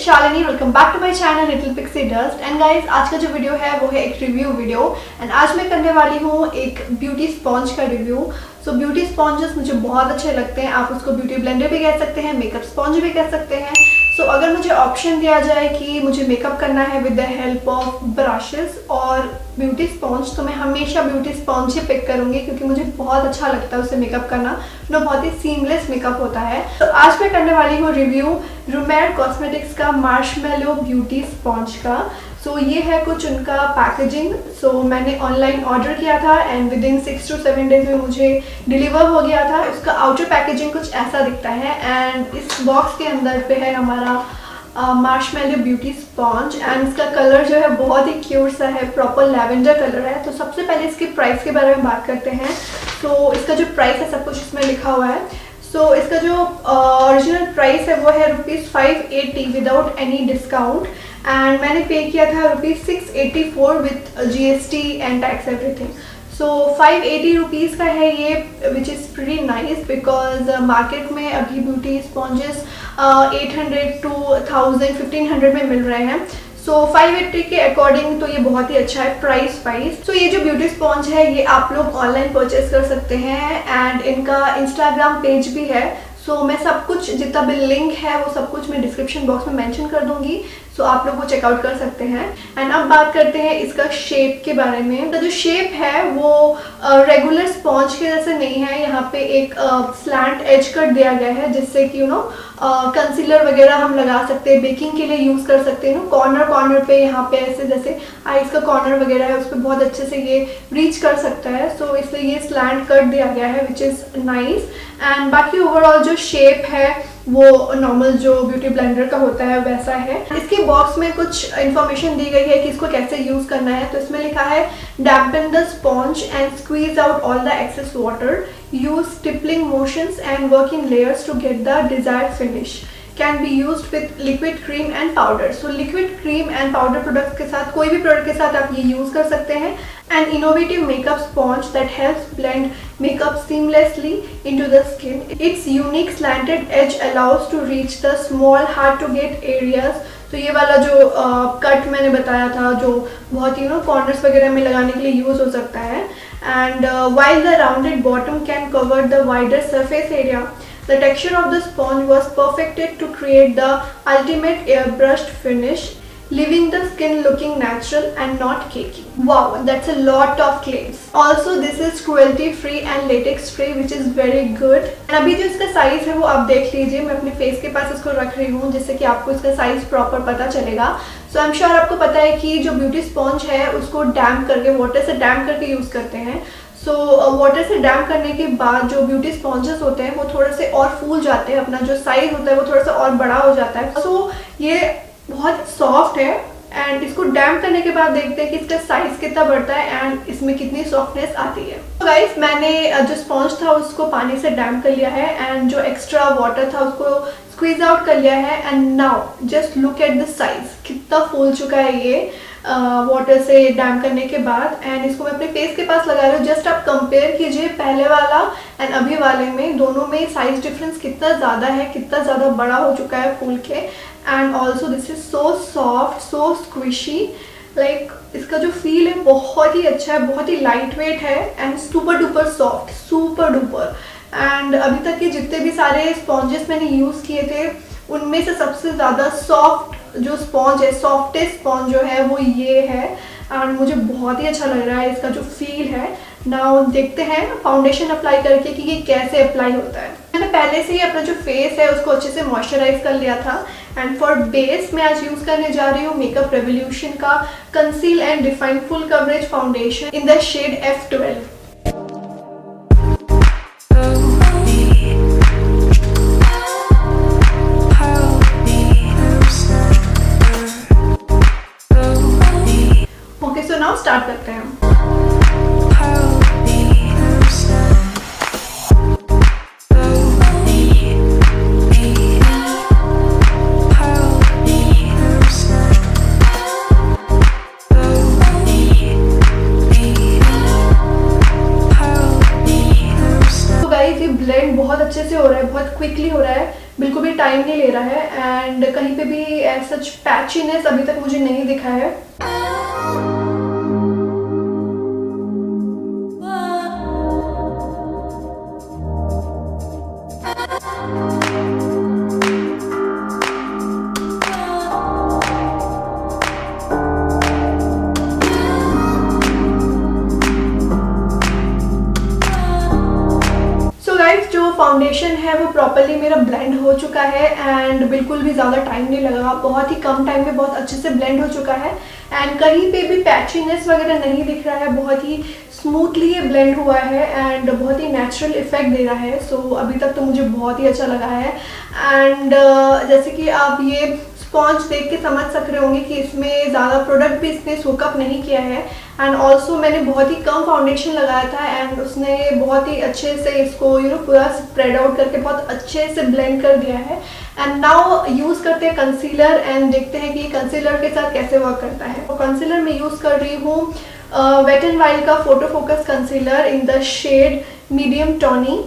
Shalini, welcome back to my channel little pixie dust. And guys, आज का जो video है वो है एक रिव्यू वीडियो। एंड आज मैं करने वाली हूँ एक ब्यूटी स्पॉन्ज का रिव्यू। सो ब्यूटी स्पॉन्जेस मुझे बहुत अच्छे लगते हैं। आप उसको ब्यूटी ब्लेंडर भी कह सकते हैं, मेकअप स्पॉन्ज भी कह सकते हैं। सो अगर मुझे ऑप्शन दिया जाए कि मुझे मेकअप करना है with the help of brushes और ब्यूटी स्पॉन्ज, तो मैं हमेशा ब्यूटी स्पॉन्ज ही पिक करूंगी क्योंकि मुझे बहुत अच्छा लगता है उससे मेकअप करना। तो बहुत ही सीमलेस मेकअप होता है। तो आज मैं करने वाली हूँ रिव्यू रूमेर कॉस्मेटिक्स का मार्शमेलो ब्यूटी स्पॉन्ज का। सो ये है कुछ उनका पैकेजिंग। सो मैंने ऑनलाइन ऑर्डर किया था and with in 6 to 7 days में मुझे डिलीवर हो गया था। उसका आउटर पैकेजिंग कुछ ऐसा दिखता है एंड इस बॉक्स के अंदर पे है हमारा मार्शमेलो ब्यूटी स्पॉन्ज। एंड इसका कलर जो है बहुत ही क्यूट सा है, प्रॉपर लैवेंडर कलर है। तो सबसे पहले इसके प्राइस के बारे में बात करते हैं। तो इसका जो प्राइस है सब कुछ इसमें लिखा हुआ है। सो इसका जो ओरिजिनल प्राइस है वो है ₹580 विदाउट एनी डिस्काउंट। एंड मैंने पे किया था ₹684 with GST and tax everything. So 580 rupees का है ये, which is pretty nice because market में अभी ब्यूटी स्पॉन्जेस 800 to 1000 1500 में मिल रहे हैं। सो 580 के अकॉर्डिंग तो ये बहुत ही अच्छा है प्राइस वाइज। सो ये जो ब्यूटी स्पॉन्ज है ये आप लोग ऑनलाइन परचेज कर सकते हैं एंड इनका इंस्टाग्राम पेज भी है। सो मैं सब कुछ जितना भी लिंक है वो सब कुछ मैं डिस्क्रिप्शन बॉक्स में मेंशन कर दूंगी। सो आप लोग वो चेकआउट कर सकते हैं। एंड अब बात करते हैं इसका शेप के बारे में। इसका जो शेप है वो रेगुलर स्पॉन्ज के जैसे नहीं है। यहाँ पे एक स्लैंट एज कट दिया गया है जिससे कि कंसीलर वगैरह हम लगा सकते हैं, बेकिंग के लिए यूज़ कर सकते हैं। कॉर्नर पे यहाँ पे ऐसे जैसे आईज का कॉर्नर वगैरह है उस पर बहुत अच्छे से ये रीच कर सकता है। सो इसलिए ये स्लैंट कट दिया गया है विच इज़ नाइस। एंड बाकी ओवरऑल जो शेप है वो नॉर्मल जो ब्यूटी ब्लेंडर का होता है वैसा है। इसके बॉक्स में कुछ इन्फॉर्मेशन दी गई है कि इसको कैसे यूज़ करना है। तो इसमें लिखा है dampen the sponge and squeeze out all the excess water, use stippling motions and work in layers to get the desired finish, can be use with liquid cream and powder. So liquid cream and powder product के साथ, कोई भी product के साथ आप ये use कर सकते हैं। An innovative makeup sponge that helps blend makeup seamlessly into the skin. Its unique slanted edge allows to reach the small hard to get areas. तो ये वाला जो कट मैंने बताया था जो बहुत ही कॉर्नर्स वगैरह में लगाने के लिए यूज हो सकता है। And while the rounded bottom can cover the wider surface area, the texture of the sponge was perfected to create the ultimate airbrushed finish, leaving the skin looking natural and not cakey. Wow, that's a lot of claims. Also this is cruelty free and latex free which is very good. And अभी जो इसका size है वो आप देख लीजिए। मैं अपने फेस के पास इसको रख रही हूँ जिससे कि आपको इसका साइज प्रॉपर पता चलेगा। सो आई एम श्योर आपको पता है कि जो ब्यूटी स्पॉन्ज है उसको डैम्प करके, वाटर से डैम्प करके यूज करते हैं। सो वाटर से डैम्प करने के बाद जो ब्यूटी स्पॉन्जेस होते हैं वो थोड़े से और फूल जाते हैं, अपना जो साइज होता है वो थोड़ा सा और बड़ा हो जाता है। सो ये बहुत सॉफ्ट है एंड इसको डैम्प करने के बाद देखते हैं कि इसका साइज कितना बढ़ता है एंड इसमें कितनी सॉफ्टनेस आती है। तो गाइस, मैंने जो स्पॉन्ज था उसको पानी से डैम्प कर लिया है एंड जो एक्स्ट्रा वाटर था उसको स्क्वीज आउट कर लिया है। And now just look at the size, कितना फूल चुका है ये वाटर से डैम्प करने के बाद। एंड इसको मैं अपने फेस के पास लगा रही हूँ। जस्ट आप कंपेयर कीजिए पहले वाला एंड अभी वाले में, दोनों में साइज डिफरेंस कितना ज़्यादा है, कितना ज़्यादा बड़ा हो चुका है फूल के। And also this is so soft, so squishy, like इसका जो फील है बहुत ही अच्छा है, बहुत ही लाइट वेट है and super duper soft, super duper. And अभी तक के जितने भी सारे स्पॉन्जेस मैंने यूज़ किए थे उनमें से सबसे ज़्यादा सॉफ्ट जो स्पॉन्ज है, सॉफ्टेस्ट स्पॉन्ज जो है वो ये है। एंड मुझे बहुत ही अच्छा लग रहा है इसका जो फील है। नाउ देखते हैं फाउंडेशन अप्लाई करके कि ये कैसे अप्लाई होता है। मैंने पहले से ही अपना जो फेस है उसको अच्छे से मॉइस्चराइज कर लिया था। एंड फॉर बेस मैं आज यूज़ करने जा रही हूँ मेकअप रेवोल्यूशन का conceal and define full coverage foundation in the shade F12। Okay, so now start करते हैं। सी ब्लेंड बहुत अच्छे से हो रहा है, बहुत क्विकली हो रहा है, बिल्कुल भी टाइम नहीं ले रहा है एंड कहीं पे भी सच पैचीनेस अभी तक मुझे नहीं दिखा है। जो फाउंडेशन है वो प्रॉपर्ली मेरा ब्लेंड हो चुका है एंड बिल्कुल भी ज़्यादा टाइम नहीं लगा, बहुत ही कम टाइम में बहुत अच्छे से ब्लेंड हो चुका है एंड कहीं पे भी पैचीनेस वगैरह नहीं दिख रहा है, बहुत ही स्मूथली ये ब्लेंड हुआ है एंड बहुत ही नेचुरल इफेक्ट दे रहा है। सो अभी तक तो मुझे बहुत ही अच्छा लगा है एंड जैसे कि आप ये स्पॉन्ज देख के समझ सक रहे होंगे कि इसमें ज़्यादा प्रोडक्ट भी इसने सोकअप नहीं किया है एंड ऑल्सो मैंने बहुत ही कम फाउंडेशन लगाया था एंड उसने बहुत ही अच्छे से इसको पूरा स्प्रेड आउट करके बहुत अच्छे से ब्लेंड कर दिया है। एंड नाउ यूज़ करते हैं कंसीलर एंड देखते हैं कि कंसीलर के साथ कैसे वर्क करता है। तो कंसीलर मैं यूज़ कर रही हूँ वेट एंड वाइल्ड का photo focus concealer in the shade medium tawny.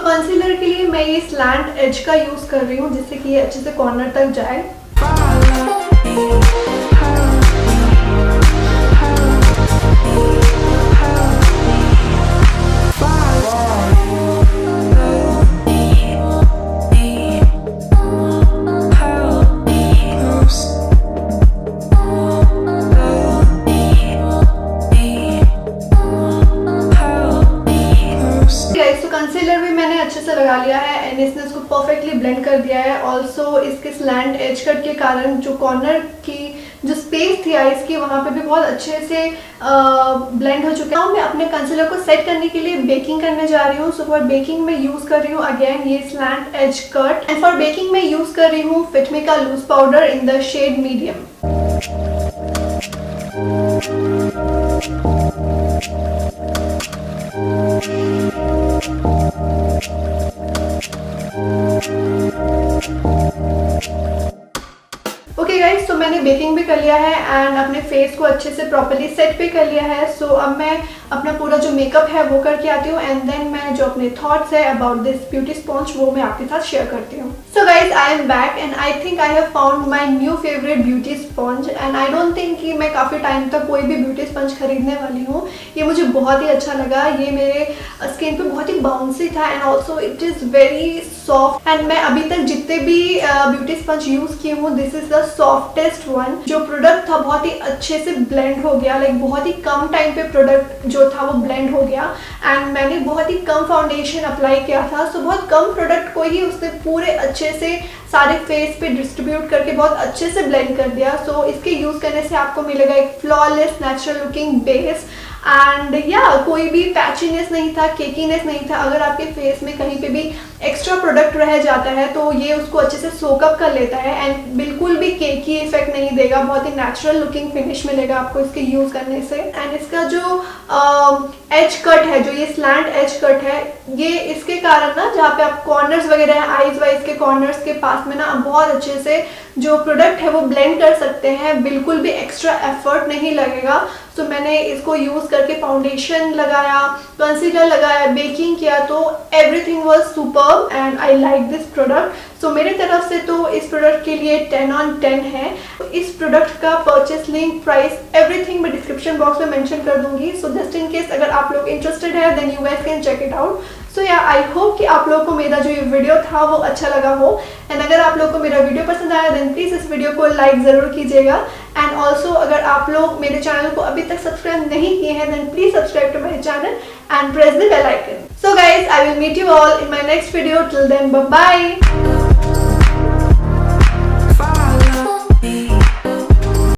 Concealer के लिए मैं ये स्लैंट एज का यूज कर रही हूँ जिससे कि ये अच्छे से कॉर्नर तक जाए। कंसीलर भी मैंने अच्छे से लगा लिया है एंड इसने इसको परफेक्टली ब्लेंड कर दिया है। ऑल्सो इसके स्लैंट एज कट के कारण जो कॉर्नर की जो स्पेस थी आईज की वहाँ पे भी बहुत अच्छे से ब्लेंड हो चुका है। मैं अपने कंसीलर को सेट करने के लिए बेकिंग करने जा रही हूँ। सो फॉर बेकिंग में यूज कर रही हूँ अगेन ये slant edge cut and for baking में यूज कर रही हूँ फिटमी का loose powder in the shade medium. Okay guys, तो मैंने बेकिंग भी कर लिया है एंड अपने फेस को अच्छे से प्रॉपर्ली सेट भी कर लिया है। सो अब मैं अपना पूरा जो मेकअप है वो करके आती हूँ एंड देन मैं जो अपने थॉट्स है अबाउट दिस ब्यूटी स्पॉन्ज वो मैं आपके साथ शेयर करती हूँ। सो guys, I am back and I think I have found my new favourite beauty sponge and I don't think कि मैं काफ़ी टाइम तक कोई भी ब्यूटी स्पंज खरीदने वाली हूँ। ये मुझे बहुत ही अच्छा लगा, ये मेरे स्किन पे बहुत ही बाउंसी था and also it is very soft and मैं अभी तक जितने भी ब्यूटी स्पंज यूज़ की हूँ this is the softest one. जो प्रोडक्ट था बहुत ही अच्छे से ब्लेंड हो गया, लाइक बहुत ही कम टाइम पे प्रोडक्ट जो था वो ब्लेंड हो गया एंड मैंने बहुत ही कम फाउंडेशन अप्लाई किया था। सो बहुत कम प्रोडक्ट को ही उसने पूरे अच्छे से सारे फेस पे डिस्ट्रीब्यूट करके बहुत अच्छे से ब्लेंड कर दिया। सो इसके यूज़ करने से आपको मिलेगा एक flawless natural looking base and या कोई भी पैचीनेस नहीं था, केकीनेस नहीं था। अगर आपके फेस में कहीं पे भी एक्स्ट्रा प्रोडक्ट रह जाता है तो ये उसको अच्छे से सोकअप कर लेता है एंड बिल्कुल भी केकी इफेक्ट नहीं देगा, बहुत ही नेचुरल लुकिंग फिनिश मिलेगा आपको इसके यूज़ करने से। एंड इसका जो एज कट है, जो ये स्लैंट एज कट है, ये इसके कारण ना जहाँ पे आप कॉर्नर्स वगैरह हैं आईज वाइज के कॉर्नर्स के पास में ना बहुत अच्छे से जो प्रोडक्ट है वो ब्लेंड कर सकते हैं, बिल्कुल भी एक्स्ट्रा एफर्ट नहीं लगेगा। सो मैंने इसको यूज़ करके फाउंडेशन लगाया, कंसीलर लगाया, बेकिंग किया, तो everything was superb and I like this product. So मेरे तरफ से तो इस प्रोडक्ट के लिए 10 on 10 है। इस प्रोडक्ट का परचेस लिंक, प्राइस, एवरीथिंग मैं डिस्क्रिप्शन बॉक्स में मेंशन कर दूंगी। सो जस्ट इन केस अगर आप लोग इंटरेस्टेड है then you guys can check it out. So या आई होप कि आप लोगों को मेरा जो ये वीडियो था वो अच्छा लगा हो एंड अगर आप लोगों को मेरा वीडियो पसंद आया देन प्लीज़ इस वीडियो को लाइक ज़रूर कीजिएगा एंड ऑल्सो अगर आप लोग मेरे चैनल को अभी तक सब्सक्राइब नहीं किए हैं then please subscribe to my channel and press the bell icon. So guys, I will meet you all in my next video. Till then, bye bye.